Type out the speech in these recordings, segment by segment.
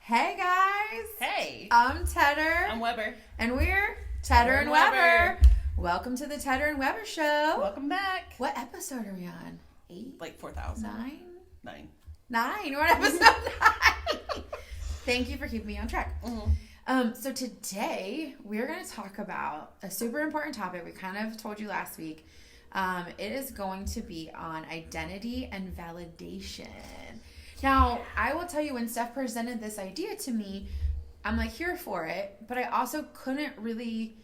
Hey guys! Hey! I'm Tedder. I'm Weber. And we're Tedder and Weber. Welcome to the Tedder and Weber Show. Welcome back. What episode are we on? 8? Like 4,000. 9? 9. 9? We're on episode 9. Thank you for keeping me on track. Mm-hmm. So today we're going to talk about a super important topic. We kind of told you last week. It is going to be on identity and validation. Now, I will tell you, when Steph presented this idea to me, I'm like, here for it, but I also couldn't really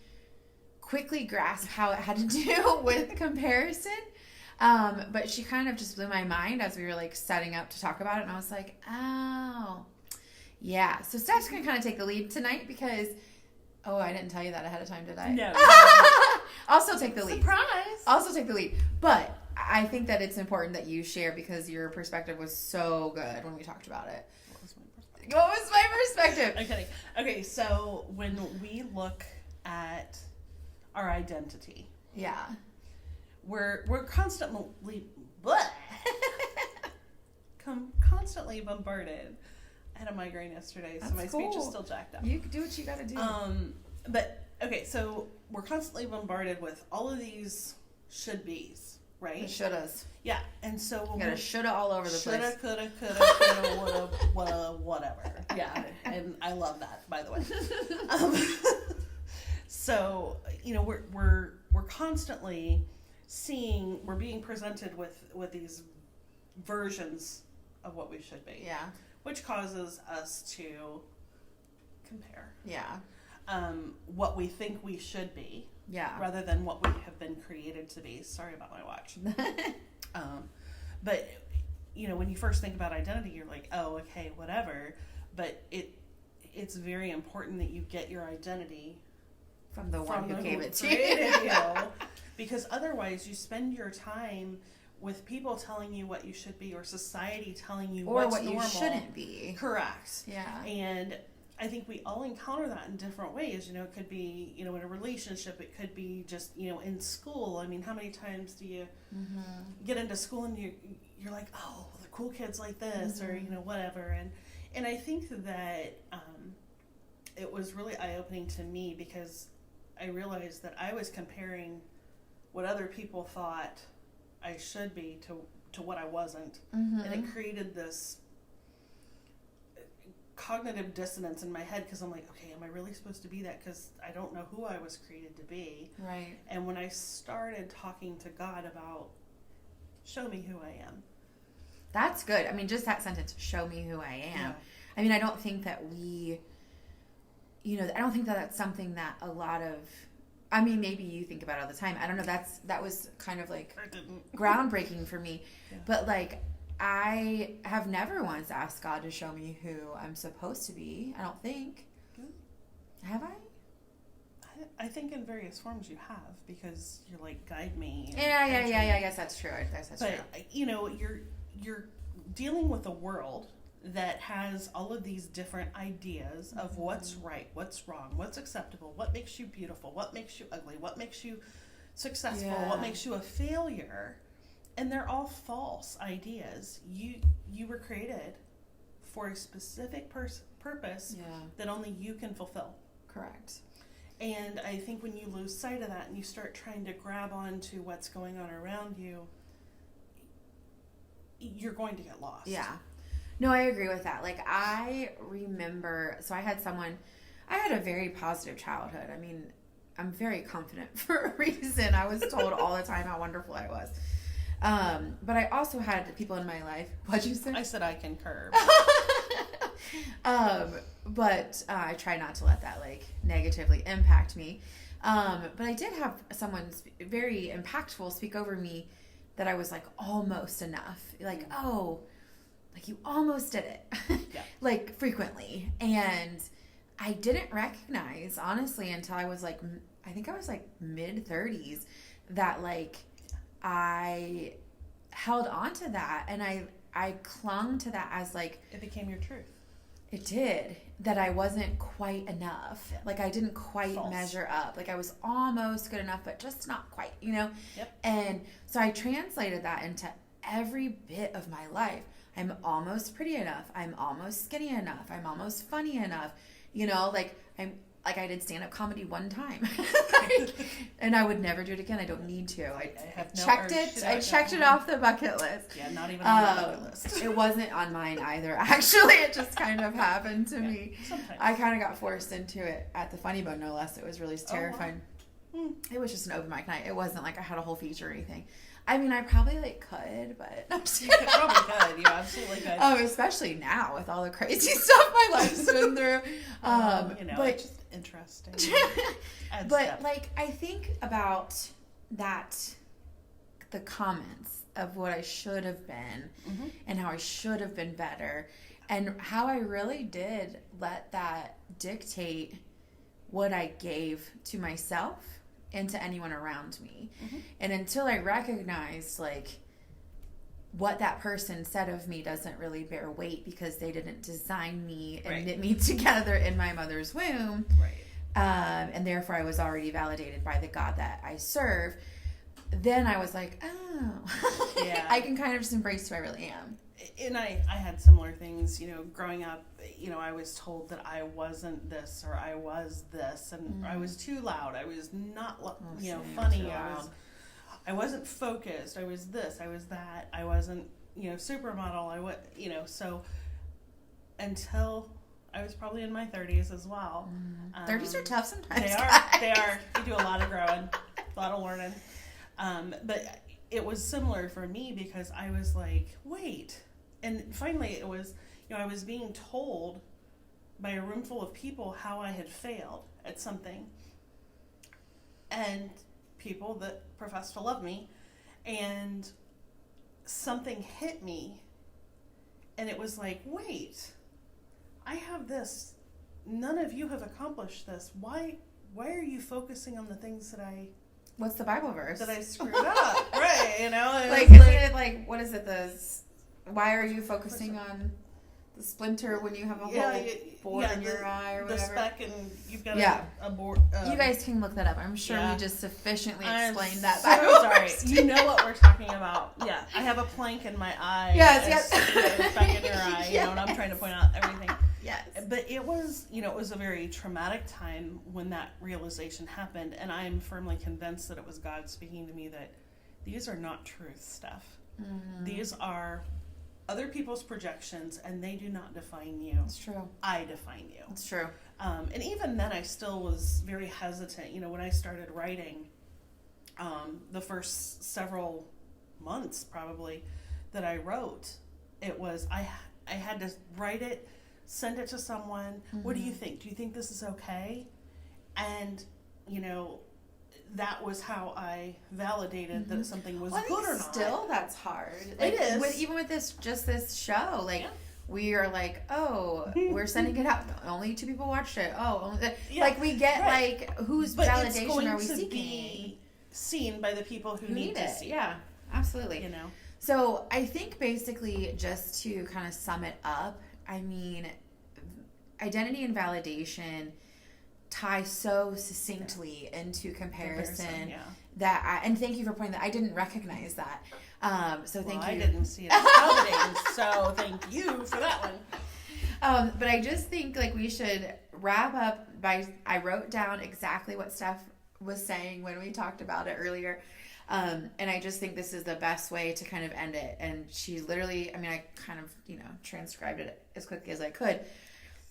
quickly grasp how it had to do with comparison. But she kind of just blew my mind as we were like setting up to talk about it, and I was like, oh, yeah. So Steph's going to kind of take the lead tonight because, oh, I didn't tell you that ahead of time, did I? No. I'll still take the lead. Surprise! I'll still take the lead. But I think that it's important that you share because your perspective was so good when we talked about it. What was my perspective? I'm kidding. Okay, so when we look at our identity, Yeah. we're constantly constantly bombarded. I had a migraine yesterday, so my speech is still jacked up. You can do what you gotta do. But okay, so we're constantly bombarded with all of these should-bes, right? The shouldas. Yeah, and so You got a shoulda all over the shoulda, place. coulda, woulda, whatever. Yeah, and I love that, by the way. So we're constantly we're being presented with these versions of what we should be. Yeah. Which causes us to compare. Yeah. What we think we should be. Yeah. Rather than what we have been created to be. Sorry about my watch. But when you first think about identity, you're like, oh, okay, whatever. But it's very important that you get your identity From the one who gave it to created you. Because otherwise you spend your time with people telling you what you should be, or society telling you Or what's what normal. You shouldn't be. Correct. Yeah. And I think we all encounter that in different ways. It could be, in a relationship. It could be just, in school. I mean, how many times do you get into school and you're like, oh, the cool kid's like this, or, whatever. And I think that it was really eye-opening to me because I realized that I was comparing what other people thought I should be to what I wasn't. And it created this cognitive dissonance in my head because I'm like, okay, am I really supposed to be that? Because I don't know who I was created to be. Right. And when I started talking to God about, show me who I am. That's good. I mean, just that sentence, show me who I am. Yeah. I mean, I don't think that I don't think that that's something that a lot of, I mean, maybe you think about it all the time. I don't know. That was kind of like groundbreaking for me. Yeah. But like, I have never once asked God to show me who I'm supposed to be. I don't think. Have I? I think in various forms you have, because you're like, guide me. Yeah. I guess that's true. But you're dealing with a world that has all of these different ideas of what's right, what's wrong, what's acceptable, what makes you beautiful, what makes you ugly, what makes you successful, what makes you a failure. And they're all false ideas. You were created for a specific purpose that only you can fulfill. Correct. And I think when you lose sight of that and you start trying to grab onto what's going on around you, you're going to get lost. Yeah. No, I agree with that. Like, I remember, so I had a very positive childhood. I mean, I'm very confident for a reason. I was told all the time how wonderful I was. But I also had people in my life. What'd you say? I said I concur. But I try not to let that like negatively impact me. But I did have someone very impactful speak over me that I was like almost enough. Like, oh, like you almost did it. Yeah. Like frequently. And I didn't recognize, honestly, until I was like, I think I was like mid-30s, that like I held on to that, and I clung to that as like, it became your truth. It did. That I wasn't quite enough. Yeah. Like I didn't quite measure up. Like I was almost good enough, but just not quite, Yep. And so I translated that into every bit of my life. I'm almost pretty enough. I'm almost skinny enough. I'm almost funny enough. You know, like I did stand-up comedy one time. And I would never do it again. I don't need to. I have checked it. I checked it off the bucket list. Yeah, not even on the bucket list. It wasn't on mine either. Actually, it just kind of happened to me. Sometimes. I kind of got forced into it at the Funny Bone, no less. It was really terrifying. Oh, wow. It was just an open mic night. It wasn't like I had a whole feature or anything. I mean, I probably could, but you probably could. You absolutely could. Especially now with all the crazy stuff my life's been through. But it's just interesting. But I think about that, the comments of what I should have been, and how I should have been better, and how I really did let that dictate what I gave to myself and to anyone around me. And until I recognized what that person said of me doesn't really bear weight, because they didn't design me and knit me together in my mother's womb, and therefore I was already validated by the God that I serve, then I was like, oh, yeah. I can kind of just embrace who I really am. And I had similar things, growing up. I was told that I wasn't this, or I was this, and I was too loud. I was not, funny. I wasn't focused. I was this. I was that. I wasn't, supermodel. So until I was probably in my 30s as well. 30s are tough sometimes. They are. You do a lot of growing, a lot of learning. But it was similar for me, because I was like, wait. And finally it was, I was being told by a room full of people how I had failed at something. And people that profess to love me. And something hit me. And it was like, wait, I have this. None of you have accomplished this. Why are you focusing on the things that What's the Bible verse? That I screwed up, right? Isn't it what is it? Why are you focusing on the splinter when you have a whole board in your eye or whatever? The speck, and you've got a board. You guys can look that up. I'm sure we just sufficiently explained that. So sorry. You know what we're talking about. Yeah, I have a plank in my eye. Yes. A speck in your eye. And I'm trying to point out everything. Yes. But it was, it was a very traumatic time when that realization happened, and I am firmly convinced that it was God speaking to me that these are not truth stuff. These are other people's projections, and they do not define you. It's true. I define you. It's true. And even then, I still was very hesitant. When I started writing, the first several months probably that I wrote, it was I had to write it, send it to someone. What do you think? Do you think this is okay? And that was how I validated that something was good or not. Still, that's hard. It is. Even with this show, we are like, oh, we're sending it out. Only 2 people watched it. Oh, only, we get whose validation are we seeking? Be seen by the people who need to see. Yeah, absolutely. So I think basically, just to kind of sum it up, I mean, identity and validation tie so succinctly into comparison that and thank you for pointing that. I didn't recognize that. So thank you. I didn't see it validating, so thank you for that one. But I just think we should wrap up I wrote down exactly what Steph was saying when we talked about it earlier. And I just think this is the best way to kind of end it. And she literally, I kind of, transcribed it as quickly as I could.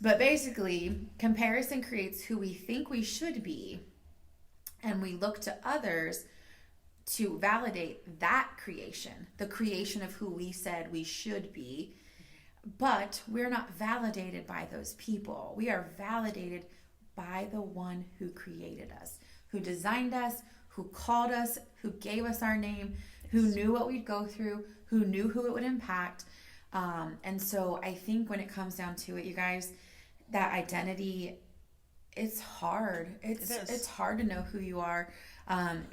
But basically, comparison creates who we think we should be. And we look to others to validate that creation, the creation of who we said we should be. But we're not validated by those people. We are validated by the one who created us, who designed us, who called us, who gave us our name, who knew what we'd go through, who knew who it would impact. And so I think when it comes down to it, you guys, that identity, it's hard. It's hard to know who you are,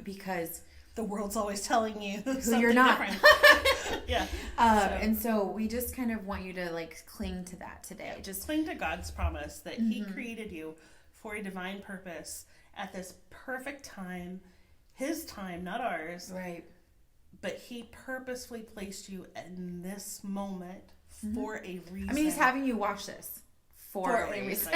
because the world's always telling you who you're not. Yeah. And so we just kind of want you to cling to that today. Just cling to God's promise that He created you for a divine purpose at this perfect time, His time, not ours. Right. But He purposefully placed you in this moment for a reason. I mean, he's having you watch this for a reason.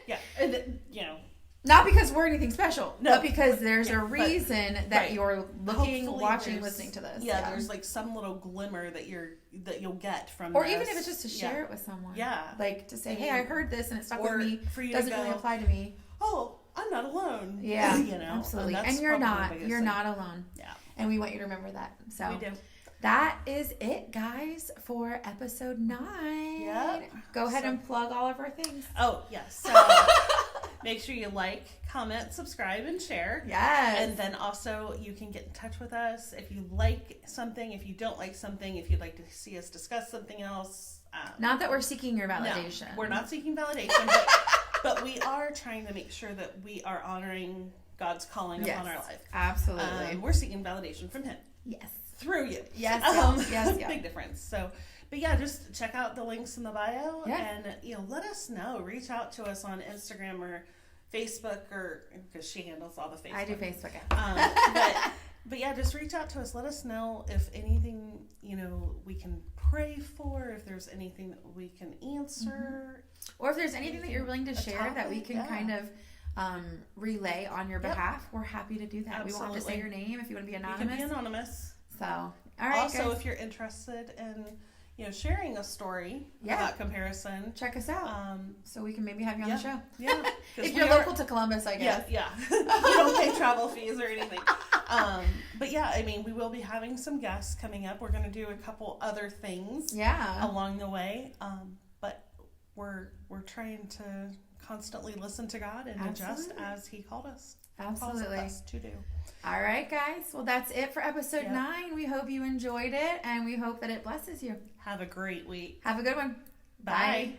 Yeah, and you know. Not because we're anything special, but because there's a reason that you're looking, hopefully watching, listening to this. Yeah, there's like some little glimmer that you'll get from or this. even if it's just to share it with someone. Yeah. Like to say, hey, I heard this and it stuck with me. For you doesn't really apply to me. Oh, I'm not alone. Yeah, you know, absolutely. And you're not. You're not alone. Yeah. And we want you to remember that. So we do. That is it, guys, for episode 9. Yep. Go ahead and plug all of our things. Oh, yes. So make sure you like, comment, subscribe, and share. Yes. And then also you can get in touch with us if you like something, if you don't like something, if you'd like to see us discuss something else. Not that we're seeking your validation. No, we're not seeking validation, but we are trying to make sure that we are honoring God's calling upon our life. Absolutely. We're seeking validation from Him. Yes. Through you. Yes, yes. Big difference. So, but yeah, just check out the links in the bio and, let us know. Reach out to us on Instagram or Facebook because she handles all the Facebook. I do Facebook. But yeah, just reach out to us. Let us know if anything, we can pray for, if there's anything that we can answer. Or if there's anything that you're willing to share that we can kind of relay on your behalf, we're happy to do that. Absolutely. We won't have to say your name if you want to be anonymous. You can be anonymous. So, all right. Also, guys. if you're interested in, sharing a story about comparison, check us out. So we can maybe have you on the show. Yeah. If you're local to Columbus, I guess. Yeah. You don't pay travel fees or anything. But yeah, I mean, we will be having some guests coming up. We're going to do a couple other things along the way. But we're trying to constantly listen to God and adjust as He called us. Absolutely. Calls us to do. All right, guys. Well, that's it for episode 9. We hope you enjoyed it, and we hope that it blesses you. Have a great week. Have a good one. Bye. Bye.